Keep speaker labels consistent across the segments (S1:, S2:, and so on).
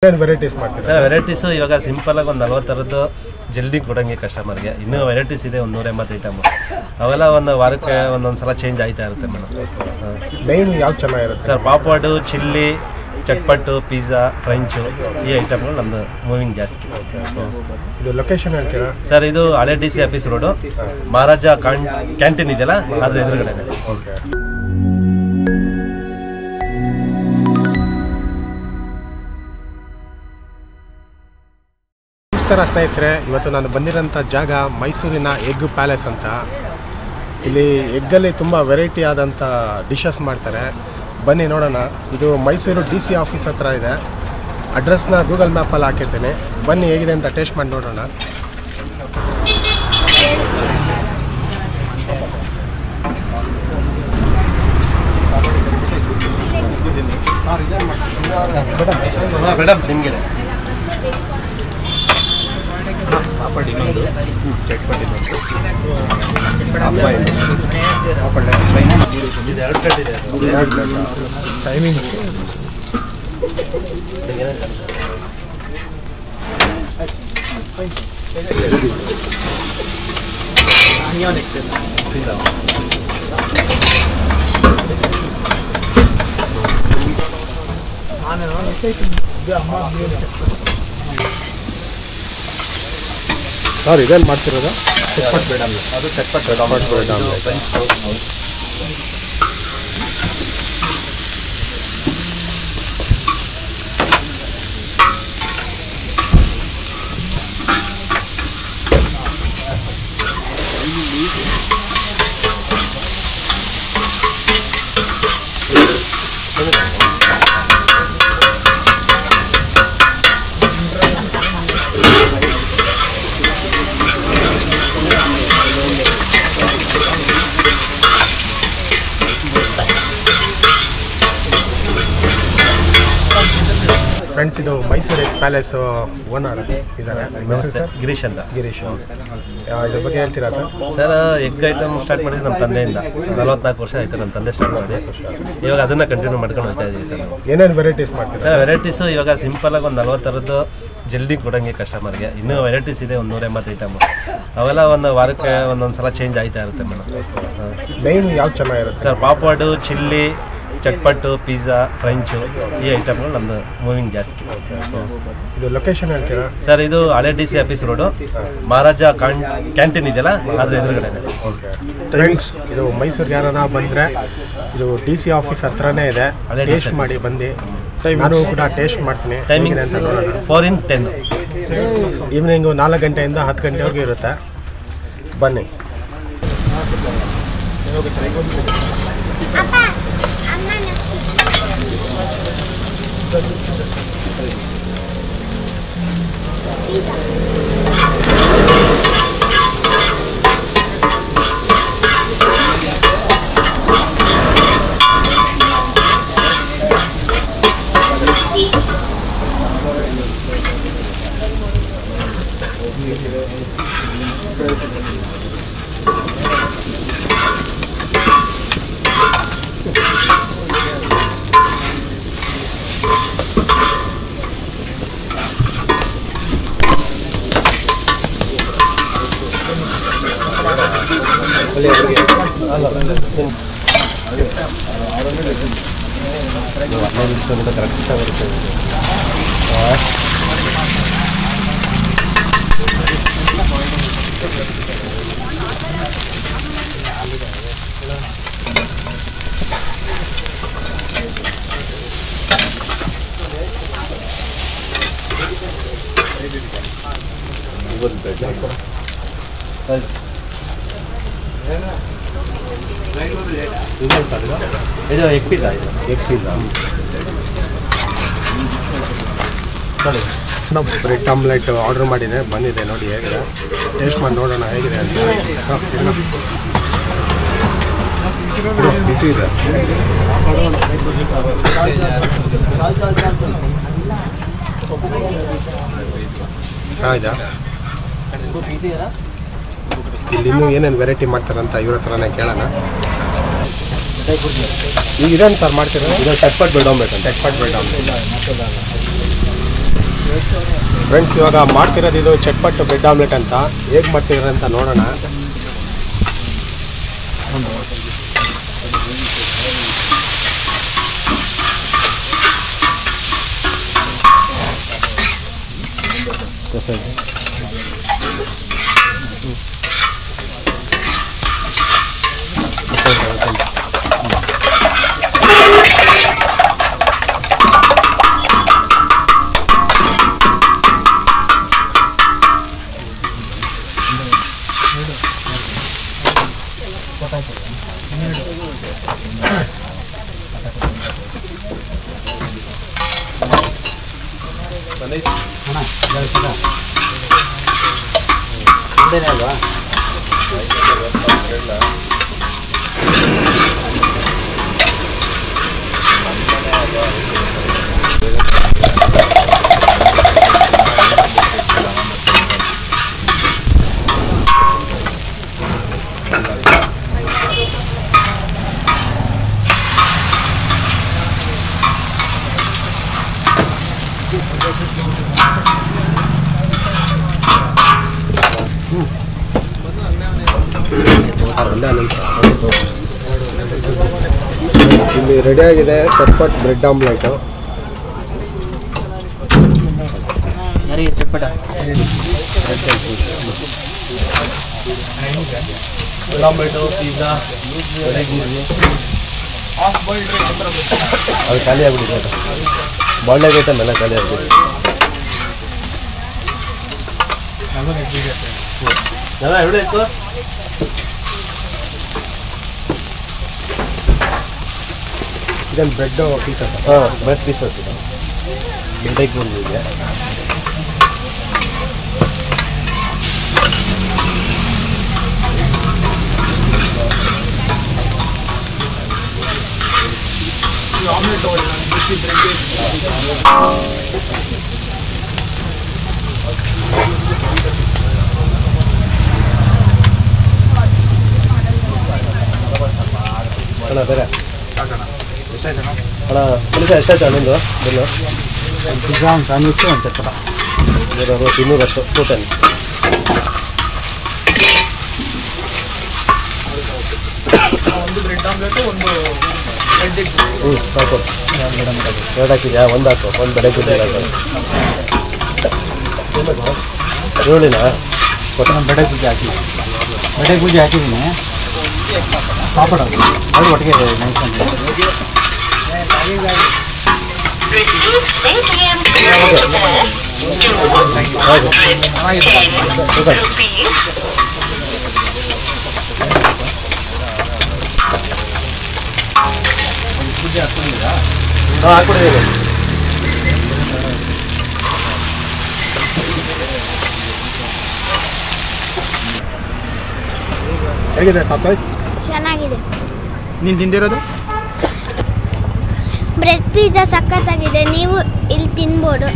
S1: Varieties ಮಾಡ್ತೀರಾ
S2: sir? Varieties ಇವಾಗ simple ಆಗಿ ಒಂದು 40 ಥರದ್ದು ಜಲ್ದಿ ಕೊಡಂಗೆ ಕಸ್ಟಮರ್ಗೆ. ಇನ್ನೂ ವೆರೈಟೀಸ್ ಇದೆ, ಒಂದು 180 ಐಟಮ್. ಅವೆಲ್ಲ ಒಂದು ವಾರಕ್ಕೆ ಒಂದೊಂದು ಸಲ ಚೇಂಜ್ ಆಯ್ತಾ ಇರುತ್ತೆ ಮೇಡಮ್.
S1: ಮೈನ್ ಯಾವ್ದು ಚೆನ್ನಾಗಿರುತ್ತೆ
S2: ಸರ್? ಪಾಪ್ವಾರ್ಡು, ಚಿಲ್ಲಿ, ಚಟ್ಪಟ್ಟು, ಪಿಜ್ಜಾ, ಫ್ರೆಂಚು, ಈ ಐಟಮ್ಗಳು ನಮ್ಮದು ಮೂವಿಂಗ್ ಜಾಸ್ತಿ.
S1: ಇದು ಲೊಕೇಶನ್ ಹೇಳ್ತೀರಾ
S2: ಸರ್? ಇದು ಹಳೆ DC ಆಫೀಸ್ ರೋಡು, ಮಹಾರಾಜ ಕ್ಯಾಂಟೀನ್ ಇದೆಯಲ್ಲ ಅದ್ರ ಎದುರುಗಡೆ.
S1: ಓಕೆ. ನಮಸ್ಕಾರ ಸ್ನೇಹಿತರೆ, ಇವತ್ತು ನಾನು ಬಂದಿರೋಂಥ ಜಾಗ ಮೈಸೂರಿನ ಎಗ್ ಪ್ಯಾಲೇಸ್ ಅಂತ. ಇಲ್ಲಿ ಎಗ್ಗಲ್ಲಿ ತುಂಬ ವೆರೈಟಿ ಆದಂಥ ಡಿಶಸ್ ಮಾಡ್ತಾರೆ. ಬನ್ನಿ ನೋಡೋಣ. ಇದು ಮೈಸೂರು DC ಆಫೀಸ್ ಹತ್ರ ಇದೆ. ಅಡ್ರೆಸ್ನ ಗೂಗಲ್ ಮ್ಯಾಪಲ್ಲಿ ಹಾಕಿರ್ತೀನಿ. ಬನ್ನಿ ಹೇಗಿದೆ ಅಂತ ಟೇಸ್ಟ್ ಮಾಡಿ ನೋಡೋಣ.
S2: ಮೇಡಮ್ ನಿಮಗೆ ಟೈಮಿಂಗ್ ಸರ್ ಇದೇನು ಮಾಡ್ತಿರೋದು?
S1: ಚಟ್ಪಟ್ ಬೇಡ
S2: ಅದು ಚಟ್ಪಟ್ ಬೇಡ.
S1: ಫ್ರೆಂಡ್ಸ್, ಇದು ಮೈಸೂರು ಎಗ್ ಪ್ಯಾಲೇಸ್ ಓನರ್ ಇದ್ದಾರೆ.
S2: ನಮಸ್ತೆ, ಗಿರೀಶ್ ಅಂತ.
S1: ಗಿರೀಶ್, ಇದ್ರ ಬಗ್ಗೆ ಹೇಳ್ತೀರಾ sir?
S2: Sir, egg item start ಮಾಡಿದ್ದು ನಮ್ಮ ತಂದೆಯಿಂದ 44 ವರ್ಷ ಆಯಿತು. ನಮ್ಮ ತಂದೆ ಸ್ಟಾರ್ಟ್ ಮಾಡಿ ಇವಾಗ ಅದನ್ನು ಕಂಟಿನ್ಯೂ ಮಾಡ್ಕೊಂಡು ಹೋಗ್ತಾ ಇದ್ದೀವಿ ಸರ್. ನಾವು
S1: ಏನೇನು ವೆರೈಟೀಸ್ ಮಾಡ್ತೀರಾ
S2: ಸರ್? ವೆರೈಟೀಸು ಇವಾಗ ಸಿಂಪಲ್ ಆಗಿ ಒಂದು 40 ಥರದ್ದು ಜಲ್ದಿ ಕೊಡಂಗೆ ಕಸ್ಟಮರ್ಗೆ. ಇನ್ನೂ ವೆರೈಟೀಸ್ ಇದೆ, ಒಂದು 180 ಐಟಮ್. ಅವೆಲ್ಲ ಒಂದು ವಾರಕ್ಕೆ ಒಂದೊಂದು ಸಲ ಚೇಂಜ್ ಆಯ್ತಾ ಇರುತ್ತೆ ಮೇಡಮ್.
S1: ಮೈನ್ ಯಾವ್ದು ಚೆನ್ನಾಗಿರುತ್ತೆ
S2: ಸರ್? ಪಾಪ್ವಾರ್ಡು, ಚಿಲ್ಲಿ, ಚಟ್ಪಟ್ಟು, ಪಿಜ್ಜಾ, ಫ್ರೆಂಚು, ಈ ಐಟಮ್ಗಳು ನಮ್ಮದು ಮೂವಿಂಗ್ ಜಾಸ್ತಿ.
S1: ಇದು ಲೊಕೇಶನ್ ಹೇಳ್ತೀರಾ
S2: ಸರ್? ಇದು ಹಳೆ DC ಆಫೀಸ್ ರೋಡು, ಮಹಾರಾಜ ಕ್ಯಾಂಟೀನ್ ಇದೆಯಲ್ಲ ಅದ್ರ ಎದುರುಗಡೆ.
S1: ಓಕೆ. ಫ್ರೆಂಡ್ಸ್, ಇದು ಮೈಸೂರಿಗೆ ಯಾರನ್ನ ಬಂದರೆ ಇದು DC ಆಫೀಸ್ ಹತ್ರನೇ ಇದೆ. ಟೇಸ್ಟ್ ಮಾಡಿ ಬಂದು. ನಾನು ಕೂಡ ಟೇಸ್ಟ್ ಮಾಡ್ತೀನಿ.
S2: Timing 4 in 10.
S1: ಈವ್ನಿಂಗು 4 ಗಂಟೆಯಿಂದ 10 ಗಂಟೆವರೆಗೂ ಇರುತ್ತೆ. ಬನ್ನಿ.
S2: ಇದು egg pizza.
S1: Bread omelette order ಮಾಡಿದೆ, ಬಂದಿದೆ. ನೋಡಿ ಹೇಗಿದೆ, ಟೇಸ್ಟ್ ಮಾಡಿ ನೋಡೋಣ ಹೇಗಿದೆ ಅಂತ. ಬಿಸಿ ಇದೆ. ಆಯ್ತಾ? ಇಲ್ಲಿ ಇನ್ನೂ ಏನೇನು ವೆರೈಟಿ ಮಾಡ್ತಾರಂತ ಇವ್ರ ಹತ್ರನೇ ಕೇಳೋಣ. ಈಗ ಇದನ್ನು ಸರ್ ಮಾಡ್ತೀರಾ?
S2: ಇದು ಚಟ್ಪಟ್ ಬ್ರೆಡ್ ಆಮ್ಲೆಟ್ ಅಂತ.
S1: ಚಟ್ಪಟ್ ಬ್ರೆಡ್ ಆಮ್ಲೆಟ್. ಫ್ರೆಂಡ್ಸ್ ಇವಾಗ ಮಾಡ್ತಿರೋದು ಇದು ಚಟ್ಪಟ್ ಬ್ರೆಡ್ ಆಮ್ಲೆಟ್ ಅಂತ. ಹೇಗೆ ಮಾಡ್ತಿದ್ದಾರೆ ಅಂತ ನೋಡೋಣ.
S3: ಅಲ್ವಾ
S1: ಇಲ್ಲಿ ರೆಡಿ ಆಗಿದೆ ಚಟ್ಪಟ್ ಬ್ರೆಡ್ ಆಮ್ಲೆಟು.
S3: ಯಾರಿಗೆ ಚಟ್ಪಟ
S2: ಬ್ರೆಡ್ ಆಮ್ಲೆಟು, ಪಿಜ್ಜಾ, ಅದು ಖಾಲಿ ಆಗ್ಬಿಟ್ಟಿದೆ. ಬಾಲ್ಡ್ ಐಟಮ್ ಎಲ್ಲ ಖಾಲಿ ಆಗ್ಬಿಟ್ಟಿದೆ. ಎവിടെ ಇತ್ತು?
S1: ಇದನ್ನು ಬ್ರೆಡ್ ಪೀಸಸ್.
S2: ಹಾಂ, ಬ್ರೆಡ್ ಪೀಸಸ್ ಇದೆ. ಬ್ರೆಡ್ ಬಂದಿದೆ. ಅಣ್ಣ ಬೇರೆ ಅಣ್ಣ ಪುಲಿಸ ಎಷ್ಟಾಯ್ತು ನಿಮ್ಮದು ಬಿಲ್ಲು?
S3: ಒಂದು ಪಿಜ್ಜಾ, ಒಂದು ಸ್ಯಾಂಡ್ವಿಚ್ಚು, ಒಂದು ಚಟ್ಪಟ.
S2: 210 ಟೋಟಲ್.
S3: ಒಂದು ಬ್ರೆಡ್ ಆಮ್ಲೆಟು, ಒಂದು ಬ್ರೆಡ್ ಎಗ್.
S2: ಸಾಕು. 2 ಹಾಕಿದ್ಯಾ? 1 ಹಾಕು. 1 ಬೆಳೆ ಕುದಿಲ್ಲ ಈರುಳ್ಳಿನ
S3: ನಾನು ಬೆಡೆ ಪೂಜೆ ಹಾಕಿದ್ದೀನಿ. ಬೆಡೆ ಪೂಜೆ ಹಾಕಿದ್ದೀನಿ. ಪಾಪಡ ಅದು ಒಟ್ಟಿಗೆ ಪೂಜೆ ಹಾಕ್ಕೊಂಡಿದ್ದೀರಾ?
S2: ಹಾಂ, ಹಾಕ್ಬಿಟ್ಟಿದ್ದೀನಿ.
S1: ಹೇಗಿದೆ ಸಾಕಾಯ್ತು?
S4: ಚೆನ್ನಾಗಿದೆ.
S3: ನೀನು ತಿಂದಿರೋದು?
S4: ಬ್ರೆಡ್ ಪಿಜ್ಜಾ ಸಖತ್ತಾಗಿದೆ. ನೀವು ಇಲ್ಲಿ ತಿನ್ಬೋದು.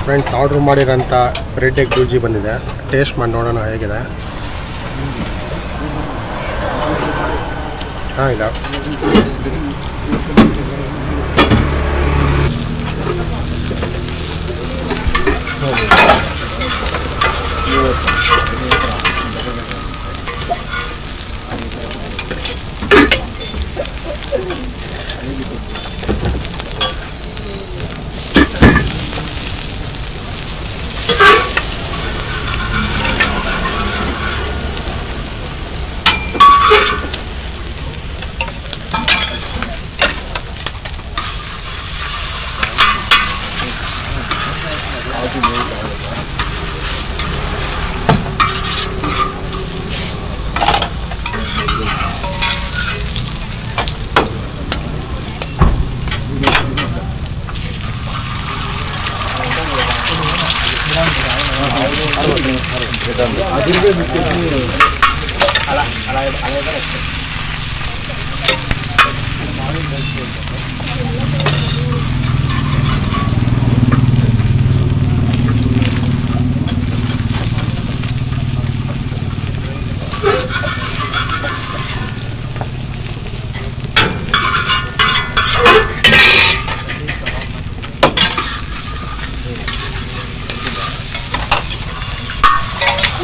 S1: ಫ್ರೆಂಡ್ಸ್ ಆರ್ಡ್ರ್ ಮಾಡಿರೋಂಥ ಬ್ರೆಡ್ ಎಗ್ ಬುರ್ಜಿ ಬಂದಿದೆ. ಟೇಸ್ಟ್ ಮಾಡಿ ನೋಡೋಣ ಹೇಗಿದೆ. ಹಾಂ ಇಲ್ಲ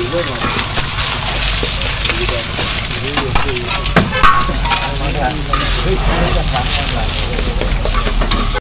S3: ಇದೆ